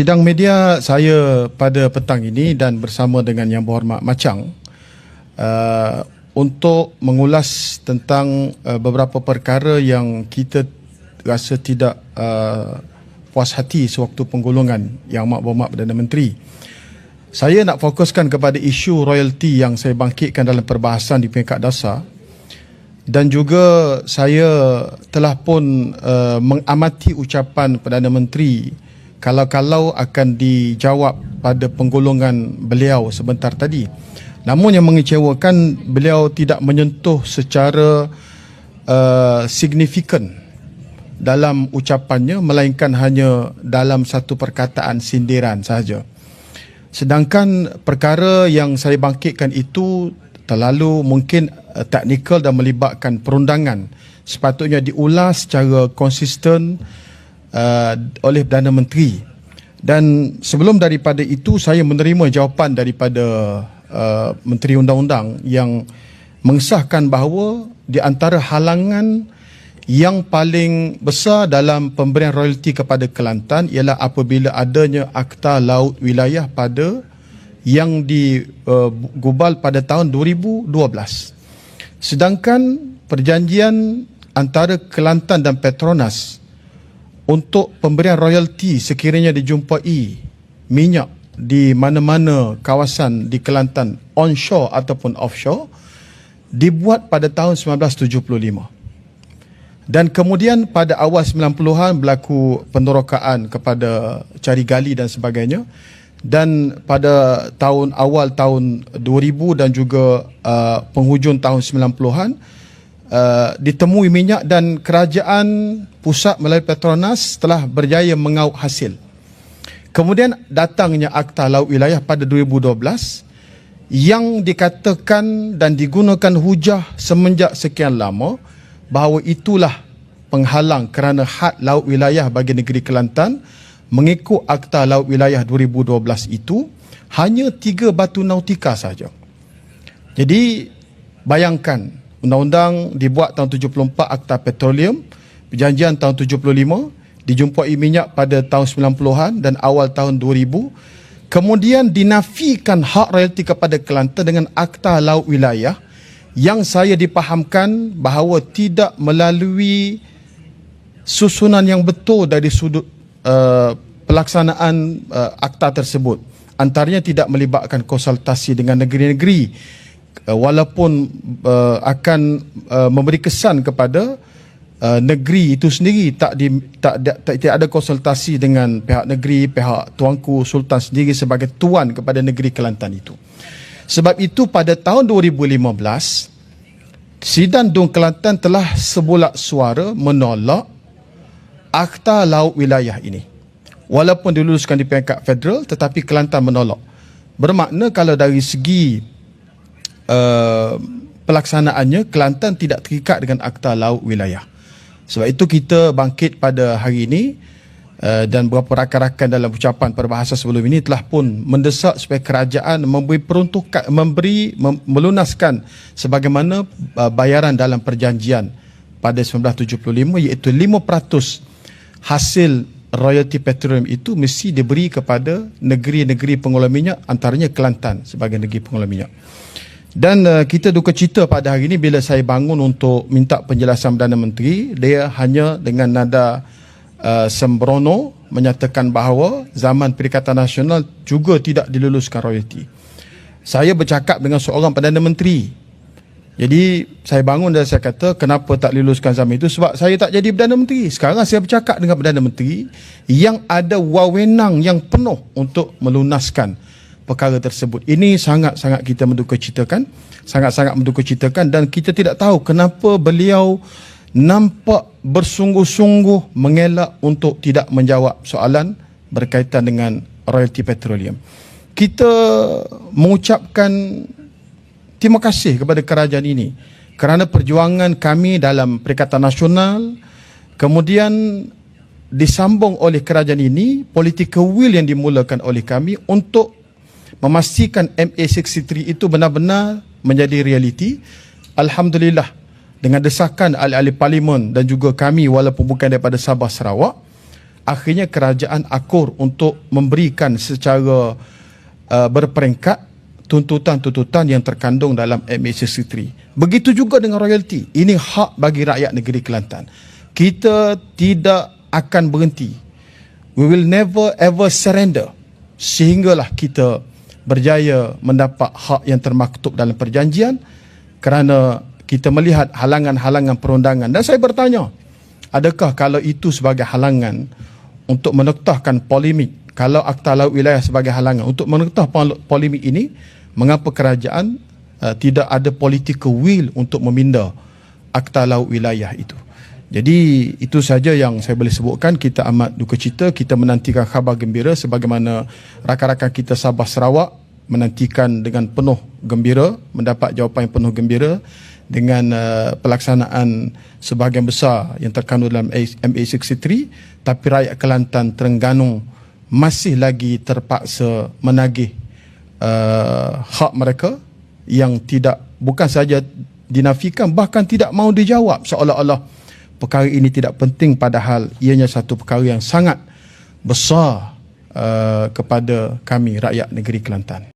Sidang media saya pada petang ini dan bersama dengan Yang Berhormat Macang untuk mengulas tentang beberapa perkara yang kita rasa tidak puas hati sewaktu penggolongan Yang Berhormat Perdana Menteri. Saya nak fokuskan kepada isu royalti yang saya bangkitkan dalam perbahasan di peringkat dasar, dan juga saya telah pun mengamati ucapan Perdana Menteri kalau-kalau akan dijawab pada penggolongan beliau sebentar tadi. Namun yang mengecewakan, beliau tidak menyentuh secara signifikan dalam ucapannya, melainkan hanya dalam satu perkataan sindiran sahaja. Sedangkan perkara yang saya bangkitkan itu terlalu mungkin teknikal dan melibatkan perundangan. Sepatutnya diulas secara konsisten oleh Perdana Menteri. Dan sebelum daripada itu, saya menerima jawapan daripada Menteri Undang-Undang yang mengesahkan bahawa di antara halangan yang paling besar dalam pemberian royalti kepada Kelantan ialah apabila adanya Akta Laut Wilayah yang digubal pada tahun 2012. Sedangkan perjanjian antara Kelantan dan Petronas untuk pemberian royalti sekiranya dijumpai minyak di mana-mana kawasan di Kelantan, onshore ataupun offshore, dibuat pada tahun 1975. Dan kemudian pada awal 90-an berlaku penerokaan kepada cari gali dan sebagainya. Dan pada awal tahun 2000 dan juga penghujung tahun 90-an ditemui minyak, dan kerajaan pusat melalui Petronas telah berjaya mengauk hasil. Kemudian datangnya Akta Laut Wilayah pada 2012 yang dikatakan dan digunakan hujah semenjak sekian lama bahawa itulah penghalang kerana had laut wilayah bagi negeri Kelantan. Mengikut Akta Laut Wilayah 2012 itu hanya 3 batu nautika saja. Jadi bayangkan, undang-undang dibuat tahun 74, Akta Petroleum, perjanjian tahun 75, dijumpai minyak pada tahun 90-an dan awal tahun 2000. Kemudian dinafikan hak royalti kepada Kelantan dengan Akta Laut Wilayah yang saya dipahamkan bahawa tidak melalui susunan yang betul dari sudut pelaksanaan akta tersebut. Antaranya tidak melibatkan konsultasi dengan negeri-negeri, walaupun akan memberi kesan kepada negeri itu sendiri, tidak ada konsultasi dengan pihak negeri, pihak Tuanku Sultan sendiri sebagai tuan kepada negeri Kelantan itu. Sebab itu pada tahun 2015, Sidang Dun Kelantan telah sebulat suara menolak Akta Laut Wilayah ini. Walaupun diluluskan di peringkat federal, tetapi Kelantan menolak. Bermakna kalau dari segi pelaksanaannya, Kelantan tidak terikat dengan Akta Laut Wilayah. Sebab itu kita bangkit pada hari ini, dan beberapa rakan-rakan dalam ucapan perbahasa sebelum ini telah pun mendesak supaya kerajaan memberi peruntukan, melunaskan sebagaimana bayaran dalam perjanjian pada 1975, iaitu 5% hasil royalti petroleum itu mesti diberi kepada negeri-negeri pengelola minyak, antaranya Kelantan sebagai negeri pengelola minyak. Dan kita duka cita pada hari ini bila saya bangun untuk minta penjelasan Perdana Menteri, dia hanya dengan nada sembrono menyatakan bahawa zaman Perikatan Nasional juga tidak diluluskan royalti. Saya bercakap dengan seorang Perdana Menteri. Jadi saya bangun dan saya kata, kenapa tak diluluskan zaman itu? Sebab saya tak jadi Perdana Menteri. Sekarang saya bercakap dengan Perdana Menteri yang ada wewenang yang penuh untuk melunaskan perkara tersebut. Ini sangat-sangat kita menduka citakan, sangat-sangat menduka citakan, dan kita tidak tahu kenapa beliau nampak bersungguh-sungguh mengelak untuk tidak menjawab soalan berkaitan dengan royalti petroleum. Kita mengucapkan terima kasih kepada kerajaan ini kerana perjuangan kami dalam Perikatan Nasional kemudian disambung oleh kerajaan ini, political will yang dimulakan oleh kami untuk memastikan MA63 itu benar-benar menjadi realiti. Alhamdulillah, dengan desakan ahli-ahli parlimen dan juga kami walaupun bukan daripada Sabah Sarawak, akhirnya kerajaan akur untuk memberikan secara berperingkat tuntutan-tuntutan yang terkandung dalam MA63. Begitu juga dengan royalty. Ini hak bagi rakyat negeri Kelantan. Kita tidak akan berhenti. We will never ever surrender sehinggalah kita berjaya mendapat hak yang termaktub dalam perjanjian, kerana kita melihat halangan-halangan perundangan. Dan saya bertanya, adakah kalau itu sebagai halangan untuk menetahkan polemik, kalau Akta Laut Wilayah sebagai halangan untuk menetah polemik ini, mengapa kerajaan tidak ada political will untuk meminda Akta Laut Wilayah itu? Jadi itu saja yang saya boleh sebutkan. Kita amat duka cita, kita menantikan khabar gembira sebagaimana rakan-rakan kita Sabah Sarawak menantikan dengan penuh gembira, mendapat jawapan yang penuh gembira dengan pelaksanaan sebahagian besar yang terkandung dalam MA63, tapi rakyat Kelantan Terengganu masih lagi terpaksa menagih hak mereka yang bukan saja dinafikan, bahkan tidak mahu dijawab, seolah-olah perkara ini tidak penting, padahal ianya satu perkara yang sangat besar kepada kami rakyat negeri Kelantan.